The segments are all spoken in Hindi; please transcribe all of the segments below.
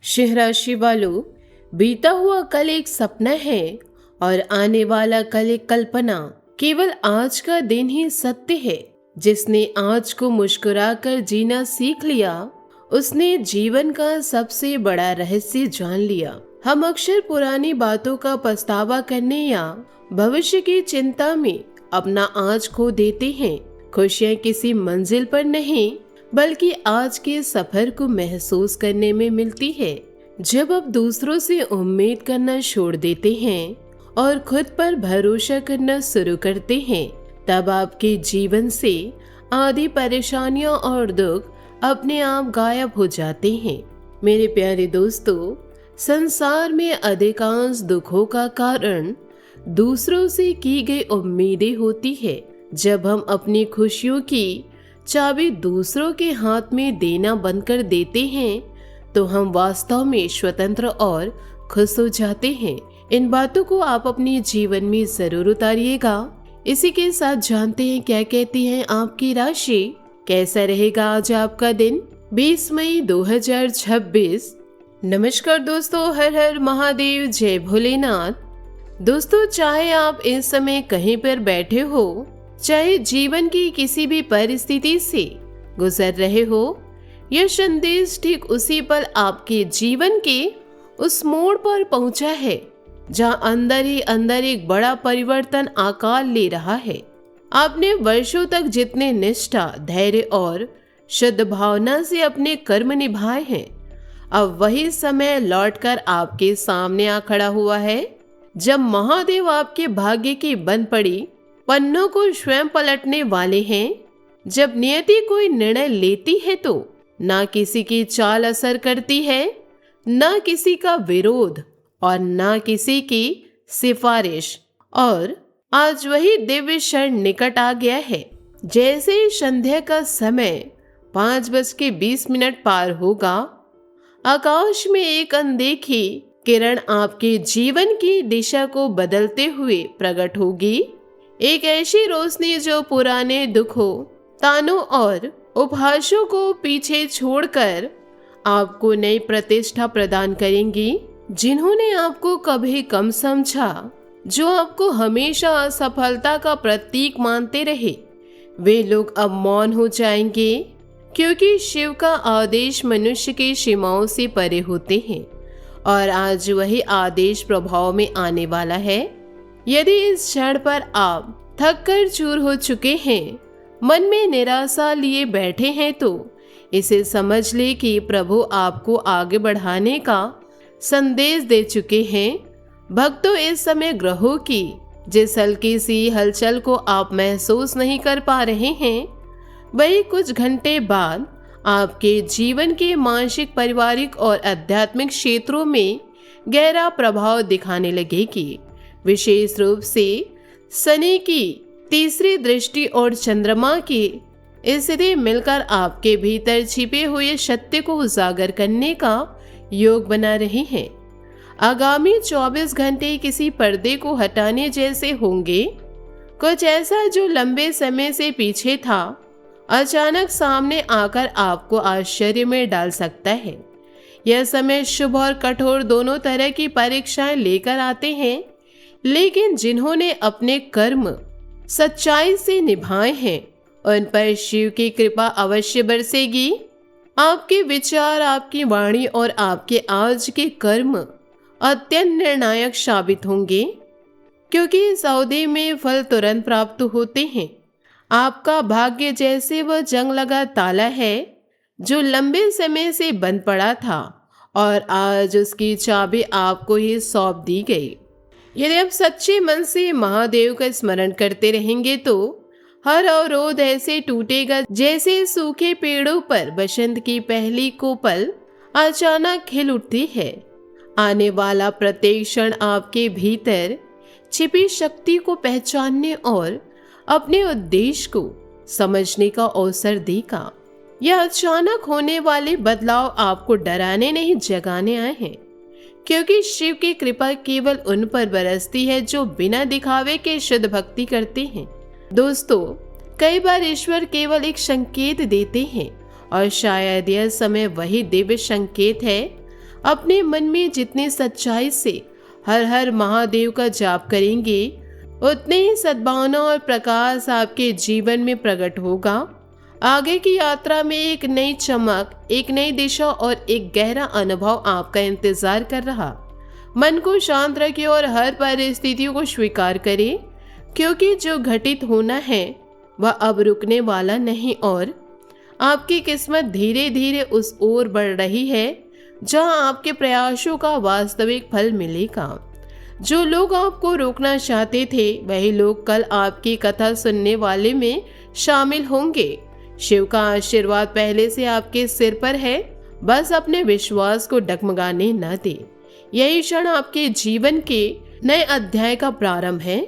सिंह राशि वालों, बीता हुआ कल एक सपना है और आने वाला कल एक कल्पना। केवल आज का दिन ही सत्य है। जिसने आज को मुस्कुराकर जीना सीख लिया, उसने जीवन का सबसे बड़ा रहस्य जान लिया। हम अक्सर पुरानी बातों का पछतावा करने या भविष्य की चिंता में अपना आज खो देते हैं। खुशियाँ किसी मंजिल पर नहीं, बल्कि आज के सफर को महसूस करने में मिलती है। जब आप दूसरों से उम्मीद करना छोड़ देते हैं और खुद पर भरोसा करना शुरू करते हैं, तब आपके जीवन से आधी परेशानियां और दुख अपने आप गायब हो जाते हैं। मेरे प्यारे दोस्तों, संसार में अधिकांश दुखों का कारण दूसरों से की गई उम्मीदें होती है। जब हम अपनी खुशियों की चाबी दूसरों के हाथ में देना बंद कर देते हैं, तो हम वास्तव में स्वतंत्र और खुश हो जाते हैं। इन बातों को आप अपने जीवन में जरूर उतारिएगा। इसी के साथ जानते हैं क्या कहती है आपकी राशि। कैसा रहेगा आज आपका दिन 20 मई 2026। नमस्कार दोस्तों, हर हर महादेव, जय भोलेनाथ। दोस्तों, चाहे आप इस समय कहीं पर बैठे हो, चाहे जीवन की किसी भी परिस्थिति से गुजर रहे हो, यह संदेश ठीक उसी पल आपके जीवन के उस मोड़ पर पहुंचा है जहां अंदर ही अंदर एक बड़ा परिवर्तन आकार ले रहा है। आपने वर्षों तक जितने निष्ठा, धैर्य और शुद्ध भावना से अपने कर्म निभाए हैं, अब वही समय लौटकर आपके सामने आ खड़ा हुआ है, जब महादेव आपके भाग्य की बंद पड़ी पन्नों को स्वयं पलटने वाले हैं। जब नियति कोई निर्णय लेती है तो ना किसी की चाल असर करती है, ना किसी का विरोध और ना किसी की सिफारिश। और आज वही दिव्य क्षण निकट आ गया है। जैसे ही संध्या का समय 5:20 पार होगा, आकाश में एक अनदेखी किरण आपके जीवन की दिशा को बदलते हुए प्रकट होगी। एक ऐसी रोशनी जो पुराने दुखों, तानों और उपहासों को पीछे छोड़कर आपको नई प्रतिष्ठा प्रदान करेंगी। जिन्होंने आपको कभी कम समझा, जो आपको हमेशा असफलता का प्रतीक मानते रहे, वे लोग अब मौन हो जाएंगे, क्योंकि शिव का आदेश मनुष्य की सीमाओं से परे होते हैं और आज वही आदेश प्रभाव में आने वाला है। यदि इस क्षण पर आप थक कर चूर हो चुके हैं, मन में निराशा लिए बैठे हैं, तो इसे समझ ले कि प्रभु आपको आगे बढ़ाने का संदेश दे चुके हैं। भक्तों, इस समय ग्रहों की जिस हल्की सी हलचल को आप महसूस नहीं कर पा रहे हैं, वही कुछ घंटे बाद आपके जीवन के मानसिक, पारिवारिक और आध्यात्मिक क्षेत्रों में गहरा प्रभाव दिखाने लगेगी। विशेष रूप से शनि की तीसरी दृष्टि और चंद्रमा की स्थिति मिलकर आपके भीतर छिपे हुए सत्य को उजागर करने का योग बना रहे हैं। आगामी 24 घंटे किसी पर्दे को हटाने जैसे होंगे। कुछ ऐसा जो लंबे समय से पीछे था, अचानक सामने आकर आपको आश्चर्य में डाल सकता है। यह समय शुभ और कठोर दोनों तरह की परीक्षाएं लेकर आते हैं, लेकिन जिन्होंने अपने कर्म सच्चाई से निभाए हैं, उन पर शिव की कृपा अवश्य बरसेगी। आपके विचार, आपकी वाणी और आपके आज के कर्म अत्यंत निर्णायक साबित होंगे, क्योंकि इस अवधि में फल तुरंत प्राप्त होते हैं। आपका भाग्य जैसे वह जंग लगा ताला है जो लंबे समय से बंद पड़ा था और आज उसकी चाबी आपको ही सौंप दी गई। यदि आप सच्चे मन से महादेव का स्मरण करते रहेंगे तो हर अवरोध ऐसे टूटेगा जैसे सूखे पेड़ों पर बसंत की पहली कोपल अचानक खिल उठती है। आने वाला प्रत्येक क्षण आपके भीतर छिपी शक्ति को पहचानने और अपने उद्देश्य को समझने का अवसर देगा। यह अचानक होने वाले बदलाव आपको डराने नहीं, जगाने आए हैं, क्योंकि शिव की कृपा केवल उन पर बरसती है जो बिना दिखावे के शुद्ध भक्ति करते हैं। दोस्तों, कई बार ईश्वर केवल एक संकेत देते हैं और शायद यह समय वही दिव्य संकेत है। अपने मन में जितनी सच्चाई से हर हर महादेव का जाप करेंगे, उतने ही सद्भावना और प्रकाश आपके जीवन में प्रकट होगा। आगे की यात्रा में एक नई चमक, एक नई दिशा और एक गहरा अनुभव आपका इंतजार कर रहा। मन को शांत रखें और हर परिस्थितियों को स्वीकार करें, क्योंकि जो घटित होना है वह अब रुकने वाला नहीं और आपकी किस्मत धीरे धीरे उस ओर बढ़ रही है जहां आपके प्रयासों का वास्तविक फल मिलेगा। जो लोग आपको रोकना चाहते थे वही लोग कल आपकी कथा सुनने वाले में शामिल होंगे। शिव का आशीर्वाद पहले से आपके सिर पर है, बस अपने विश्वास को डगमगाने न दे। यही क्षण आपके जीवन के नए अध्याय का प्रारंभ है।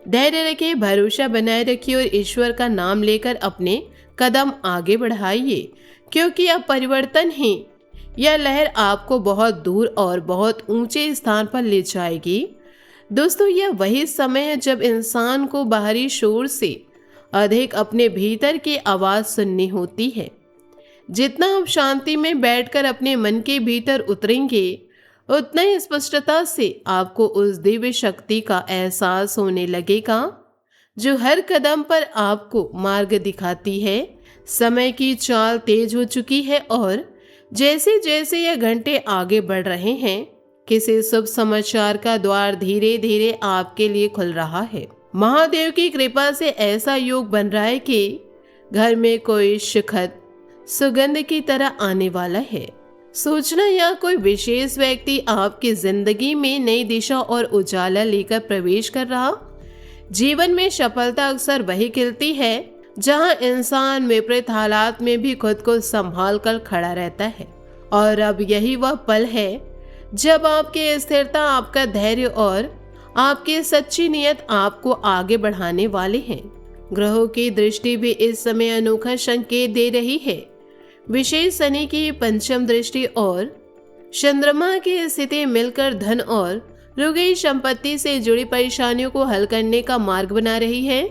धैर्य रखिए, भरोसा बनाए रखिए और ईश्वर का नाम लेकर अपने कदम आगे बढ़ाइए, क्योंकि अब परिवर्तन ही यह लहर आपको बहुत दूर और बहुत ऊंचे स्थान पर ले जाएगी। दोस्तों, यह वही समय है जब इंसान को बाहरी शोर से अधिक अपने भीतर की आवाज सुननी होती है। जितना आप शांति में बैठकर अपने मन के भीतर उतरेंगे, उतना ही स्पष्टता से आपको उस दिव्य शक्ति का एहसास होने लगेगा जो हर कदम पर आपको मार्ग दिखाती है। समय की चाल तेज हो चुकी है और जैसे जैसे यह घंटे आगे बढ़ रहे हैं, किसी शुभ समाचार का द्वार धीरे धीरे आपके लिए खुल रहा है। महादेव की कृपा से ऐसा योग बन रहा है कि घर में कोई सुखद सुगंध की तरह आने वाला है। सोचना या कोई विशेष व्यक्ति आपकी जिंदगी में नई दिशा और उजाला लेकर प्रवेश कर रहा। जीवन में सफलता अक्सर वही खिलती है जहां इंसान विपरीत हालात में भी खुद को संभाल कर खड़ा रहता है। और अब यही वह पल है जब आपकी स्थिरता, आपका धैर्य और आपकी सच्ची नियत आपको आगे बढ़ाने वाले हैं। ग्रहों की दृष्टि भी इस समय अनोखा संकेत दे रही है। विशेष शनि की पंचम दृष्टि और चंद्रमा की स्थिति मिलकर धन और रुक गई संपत्ति से जुड़ी परेशानियों को हल करने का मार्ग बना रही है।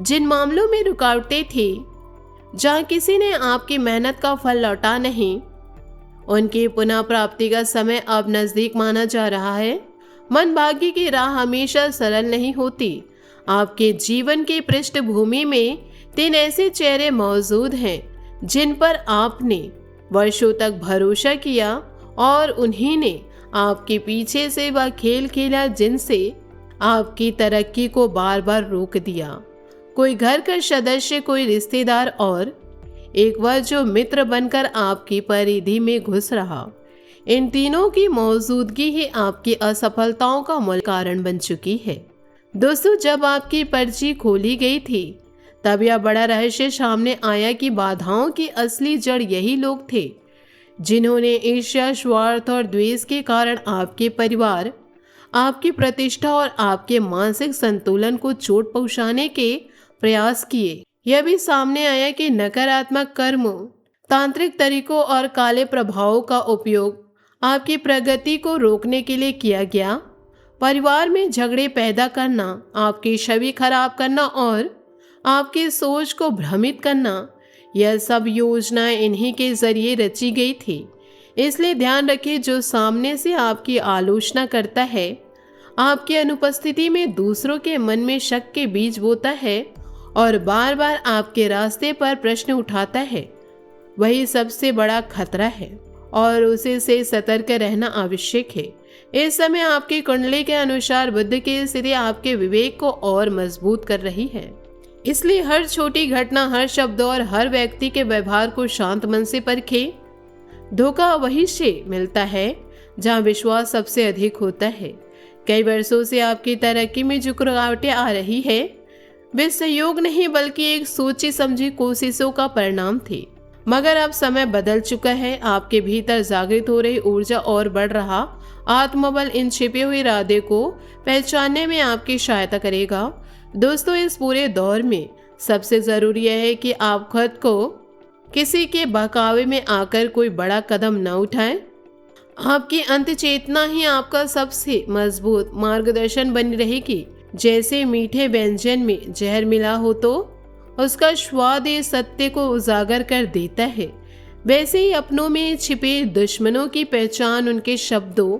जिन मामलों में रुकावटें थी, जहां किसी ने आपकी मेहनत का फल लौटा नहीं, उनकी पुनः प्राप्ति का समय अब नजदीक माना जा रहा है। मन भाग्य की राह हमेशा सरल नहीं होती। आपके जीवन की पृष्ठभूमि में 3 ऐसे चेहरे मौजूद हैं जिन पर आपने वर्षों तक भरोसा किया और उन्हीं ने आपके पीछे से वह खेल खेला जिनसे आपकी तरक्की को बार बार रोक दिया। कोई घर का सदस्य, कोई रिश्तेदार और एक वह जो मित्र बनकर आपकी परिधि में घुस रहा। इन तीनों की मौजूदगी ही आपकी असफलताओं का मूल कारण बन चुकी है। दोस्तों, जब आपकी पर्ची खोली गई थी तब यह बड़ा रहस्य सामने आया कि बाधाओं की असली जड़ यही लोग थे जिन्होंने ईर्ष्या, स्वार्थ और द्वेष के कारण आपके परिवार, आपकी प्रतिष्ठा और आपके मानसिक संतुलन को चोट पहुंचाने के प्रयास किए। यह भी सामने आया कि नकारात्मक कर्मों, तांत्रिक तरीकों और काले प्रभावों का उपयोग आपकी प्रगति को रोकने के लिए किया गया। परिवार में झगड़े पैदा करना, आपकी छवि खराब करना और आपकी सोच को भ्रमित करना, यह सब योजनाएं इन्हीं के जरिए रची गई थी। इसलिए ध्यान रखिए, जो सामने से आपकी आलोचना करता है, आपकी अनुपस्थिति में दूसरों के मन में शक के बीज बोता है और बार बार आपके रास्ते पर प्रश्न उठाता है, वही सबसे बड़ा खतरा है और उसे से सतर्क रहना आवश्यक है। इस समय आपकी कुंडली के अनुसार बुध की स्थिति आपके विवेक को और मजबूत कर रही है। इसलिए हर छोटी घटना, हर शब्द और हर व्यक्ति के व्यवहार को शांत मन से परखें। धोखा वहीं से मिलता है जहां विश्वास सबसे अधिक होता है। कई वर्षों से आपकी तरक्की में जो रुकावटें आ रही है, वे सहयोग नहीं बल्कि एक सोची समझी कोशिशों का परिणाम थे। मगर अब समय बदल चुका है। आपके भीतर जागृत हो रही ऊर्जा और बढ़ रहा आत्मबल इन छिपे हुए इरादे को पहचानने में आपकी सहायता करेगा। दोस्तों, इस पूरे दौर में सबसे जरूरी यह है कि आप खुद को किसी के बहकावे में आकर कोई बड़ा कदम न उठाएं। आपकी अंत चेतना ही आपका सबसे मजबूत मार्गदर्शन बनी रहेगी। जैसे मीठे व्यंजन में जहर मिला हो तो उसका स्वाद इस सत्य को उजागर कर देता है। वैसे ही अपनों में छिपे दुश्मनों की पहचान उनके शब्दों,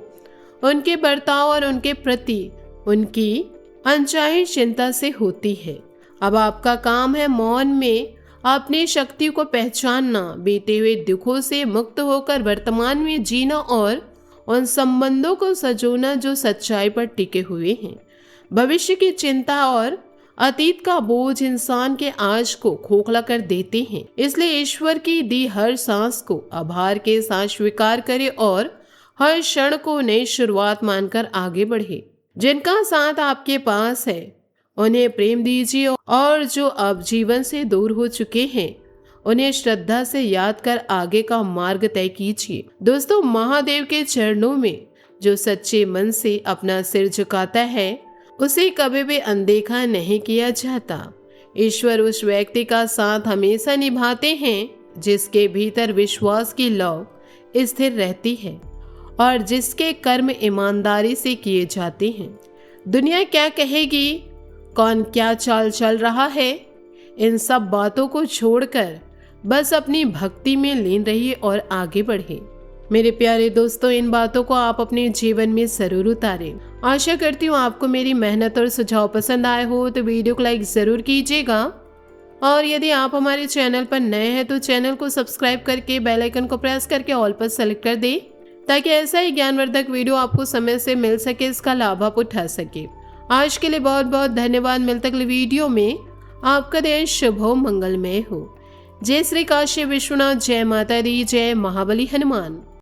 उनके बर्ताव और उनके प्रति उनकी अनचाही चिंता से होती है। अब आपका काम है मौन में अपनी शक्ति को पहचानना, बीते हुए दुखों से मुक्त होकर वर्तमान में जीना और उन संबंधों को सजोना जो सच्चाई पर टिके हुए हैं। भविष्य की चिंता और अतीत का बोझ इंसान के आज को खोखला कर देते हैं। इसलिए ईश्वर की दी हर सांस को आभार के साथ स्वीकार करे और हर क्षण को नई शुरुआत मानकर आगे बढ़े। जिनका साथ आपके पास है उन्हें प्रेम दीजिए और जो अब जीवन से दूर हो चुके हैं उन्हें श्रद्धा से याद कर आगे का मार्ग तय कीजिए। दोस्तों, महादेव के चरणों में जो सच्चे मन से अपना सिर झुकाता है उसे कभी भी अनदेखा नहीं किया जाता। ईश्वर उस व्यक्ति का साथ हमेशा निभाते हैं जिसके भीतर विश्वास की लौ स्थिर रहती है और जिसके कर्म ईमानदारी से किए जाते हैं। दुनिया क्या कहेगी, कौन क्या चाल चल रहा है, इन सब बातों को छोड़कर बस अपनी भक्ति में लीन रहिए और आगे बढ़े। मेरे प्यारे दोस्तों, इन बातों को आप अपने जीवन में जरूर उतारें। आशा करती हूँ आपको मेरी मेहनत और सुझाव पसंद आए हो तो वीडियो को लाइक जरूर कीजिएगा और यदि आप हमारे चैनल पर नए हैं तो चैनल को सब्सक्राइब करके बेल आइकन को प्रेस करके ऑल पर सेलेक्ट कर दें ताकि ऐसा ही ज्ञानवर्धक वीडियो आपको समय से मिल सके, इसका लाभ आप उठा सके। आज के लिए बहुत बहुत धन्यवाद। मिलते अगले वीडियो में। आपका दिन शुभ हो, मंगलमय हो। जय श्री काशी विश्वनाथ, जय माता दी, जय महाबली हनुमान।